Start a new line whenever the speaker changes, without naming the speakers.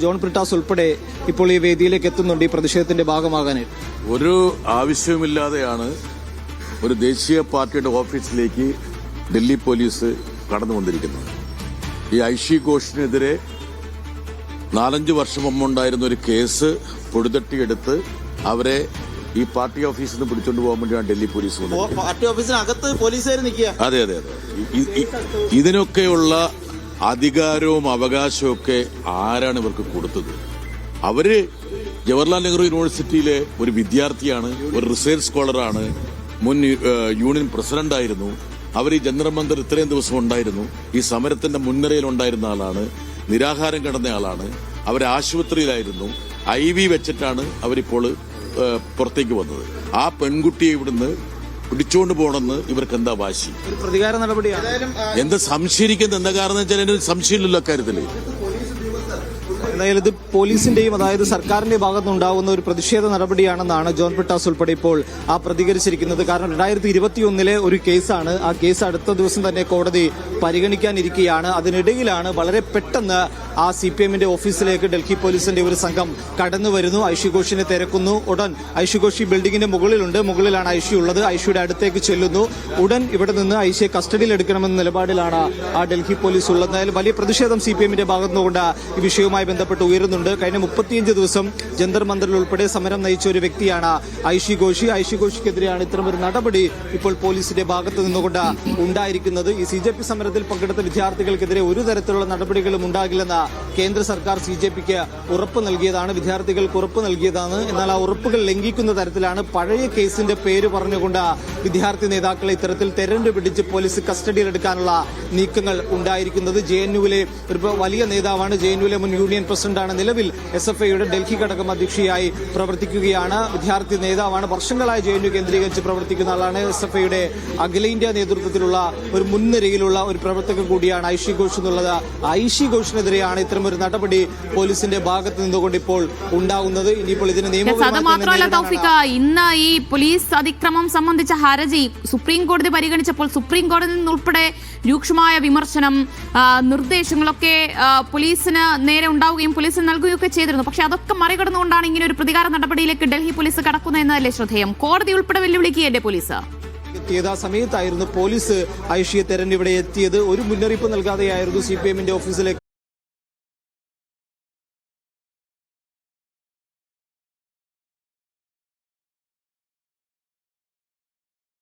ജോൺ ബ്രിട്ടാസ് ഉൾപ്പെടെ ഇപ്പോൾ ഈ വേദിയിലേക്ക് എത്തുന്നുണ്ട് ഈ പ്രതിഷേധത്തിന്റെ ഭാഗമാകാനായിട്ട്.
ഒരു ആവശ്യവുമില്ലാതെയാണ് ഒരു ദേശീയ പാർട്ടിയുടെ ഓഫീസിലേക്ക് ഡൽഹി പോലീസ് കടന്നു വന്നിരിക്കുന്നത്. ഈ ഐഷി ഘോഷിനെതിരെ 4-5 വർഷം മുമ്പുണ്ടായിരുന്ന ഒരു കേസ് പൊടിതട്ടിയെടുത്ത് അവരെ ഈ പാർട്ടി ഓഫീസിൽ നിന്ന് പിടിച്ചോണ്ട് പോകാൻ വേണ്ടിയാണ് ഡൽഹി പോലീസ് വന്നത്.
പാർട്ടി ഓഫീസിനകത്ത് പോലീസുകാർ നിൽക്കുക.
അതെ. ഇതിനൊക്കെയുള്ള അധികാരവും അവകാശവും ഒക്കെ ആരാണ് ഇവർക്ക് കൊടുത്തത്? അവര് ജവഹർലാൽ നെഹ്റു യൂണിവേഴ്സിറ്റിയിലെ ഒരു വിദ്യാർത്ഥിയാണ്, ഒരു റിസർച്ച് സ്കോളറാണ്, മുൻ യൂണിയൻ പ്രസിഡന്റായിരുന്നു. അവർ ഈ ജന്തർ മന്ദർ ഇത്രയും ദിവസം ഉണ്ടായിരുന്നു. ഈ സമരത്തിന്റെ മുൻനിരയിൽ ഉണ്ടായിരുന്ന ആളാണ്, നിരാഹാരം കിടന്ന ആളാണ്. അവർ ആശുപത്രിയിലായിരുന്നു. IV വെച്ചിട്ടാണ് അവരിപ്പോൾ പുറത്തേക്ക് വന്നത്. ആ പെൺകുട്ടിയെ ഇവിടുന്ന് പിടിച്ചുകൊണ്ട് പോകണമെന്ന് ഇവർക്ക് എന്താ വാശി?
പ്രതികാര നടപടിയാണ്.
എന്താ സംശയിക്കുന്നത്? എന്താ കാരണം വെച്ചാൽ അതിന് സംശയമില്ലല്ലോ അക്കാര്യത്തില്.
എന്തായാലും ഇത് പോലീസിന്റെയും അതായത് സർക്കാരിന്റെ ഭാഗത്തുനിന്നുണ്ടാകുന്ന ഒരു പ്രതിഷേധ നടപടിയാണെന്നാണ് ജോൺ ബ്രിട്ടാസ് ഉൾപ്പെടെ ഇപ്പോൾ പ്രതികരിച്ചിരിക്കുന്നത്. കാരണം 2021 ഒരു കേസാണ്. ആ കേസ് അടുത്ത ദിവസം തന്നെ കോടതി പരിഗണിക്കാനിരിക്കുകയാണ്. അതിനിടയിലാണ് വളരെ പെട്ടെന്ന് ആ CPMന്റെ ഓഫീസിലേക്ക് ഡൽഹി പോലീസിന്റെ ഒരു സംഘം കടന്നു വരുന്നു. ഐഷി ഘോഷിനെ തിരക്കുന്നു. ഉടൻ ഐഷി ഘോഷി ബിൽഡിംഗിന്റെ മുകളിലാണ് ഐഷി ഉള്ളത്. ഐഷിയുടെ അടുത്തേക്ക് ചെല്ലുന്നു. ഉടൻ ഇവിടെ നിന്ന് ഐഷിയെ കസ്റ്റഡിയിൽ എടുക്കണമെന്ന നിലപാടിലാണ് ആ ഡൽഹി പോലീസ് ഉള്ളത്. എന്തായാലും വലിയ പ്രതിഷേധം CPMന്റെ ഭാഗത്തുനിന്നുകൊണ്ട് ഈ വിഷയവുമായി ബന്ധപ്പെട്ട് ഉയരുന്നുണ്ട്. കഴിഞ്ഞ 35 ദിവസം ജന്തർ മന്ദറിൽ ഉൾപ്പെടെ സമരം നയിച്ച ഒരു വ്യക്തിയാണ് ഐഷി ഘോഷി. ഐഷി ഘോഷിക്കെതിരെയാണ് ഇത്തരമൊരു നടപടി ഇപ്പോൾ പോലീസിന്റെ ഭാഗത്ത് നിന്നുകൊണ്ട് ഉണ്ടായിരിക്കുന്നത്. ഈ CJP സമരത്തിൽ പങ്കെടുത്ത വിദ്യാർത്ഥികൾക്കെതിരെ ഒരു തരത്തിലുള്ള നടപടികളും ഉണ്ടാകില്ലെന്ന് കേന്ദ്ര സർക്കാർ CJPക്ക് ഉറപ്പ് നൽകിയതാണ്, വിദ്യാർത്ഥികൾക്ക് ഉറപ്പ് നൽകിയതാണ്. എന്നാൽ ആ ഉറപ്പുകൾ ലംഘിക്കുന്ന തരത്തിലാണ് പഴയ കേസിന്റെ പേര് പറഞ്ഞുകൊണ്ട് വിദ്യാർത്ഥി നേതാക്കളെ ഇത്തരത്തിൽ തെരഞ്ഞു പിടിച്ച് പോലീസ് കസ്റ്റഡിയിലെടുക്കാനുള്ള നീക്കങ്ങൾ ഉണ്ടായിരിക്കുന്നത്. JNUവിലെ ഒരു വലിയ നേതാവാണ്, JNUവിലെ മുൻ യൂണിയൻ പ്രസിഡന്റാണ്, നിലവിൽ SFIയുടെ ഡൽഹി ഘടകം അധ്യക്ഷയായി പ്രവർത്തിക്കുകയാണ്. വിദ്യാർത്ഥി നേതാവാണ്, വർഷങ്ങളായി JNU കേന്ദ്രീകരിച്ച് പ്രവർത്തിക്കുന്ന ആളാണ്. SFIയുടെ അഖിലേന്ത്യാ നേതൃത്വത്തിലുള്ള ഒരു മുൻനിരയിലുള്ള ഒരു പ്രവർത്തകൻ കൂടിയാണ് ഐഷി ഘോഷ് എന്നുള്ളത്. ഐഷി ഘോഷിനെതിരെയാണ് ഇത്തരമൊരു നടപടി പോലീസിന്റെ ഭാഗത്ത് നിന്നുകൊണ്ട് ഇപ്പോൾ ഉണ്ടാകുന്നത്. ഇനിയിപ്പോൾ ഇതിന്
മാത്രമല്ല തൗഫീഖ, ഇന്ന് ഈ പോലീസ് അതിക്രമം സംബന്ധിച്ച ഹർജി സുപ്രീം കോടതി പരിഗണിച്ചപ്പോൾ സുപ്രീം കോടതിയിൽ നിന്നുൾപ്പെടെ രൂക്ഷമായ വിമർശനം, നിർദ്ദേശങ്ങളൊക്കെ പോലീസിന് നേരെ ഉണ്ടാവുകയും പോലീസിന് നൽകുകയൊക്കെ ചെയ്തിരുന്നു. പക്ഷെ അതൊക്കെ മറികടന്നുകൊണ്ടാണ് ഇങ്ങനെ ഒരു പ്രതികാര നടപടിയിലേക്ക് ഡൽഹി പോലീസ് കടക്കുന്നതെന്നതല്ലേ ശ്രദ്ധേയം? കോടതി ഉൾപ്പെടെ വെല്ലുവിളിക്കുകയല്ലേ പോലീസ്?
എത്തിയത് ആ സമയത്തായിരുന്നു പോലീസ് ഐഷിയെ തെരഞ്ഞിവിടെ എത്തിയത്. ഒരു മുന്നറിയിപ്പ് നൽകാതെയായിരുന്നു CPMന്റെ ഓഫീസിലേക്ക്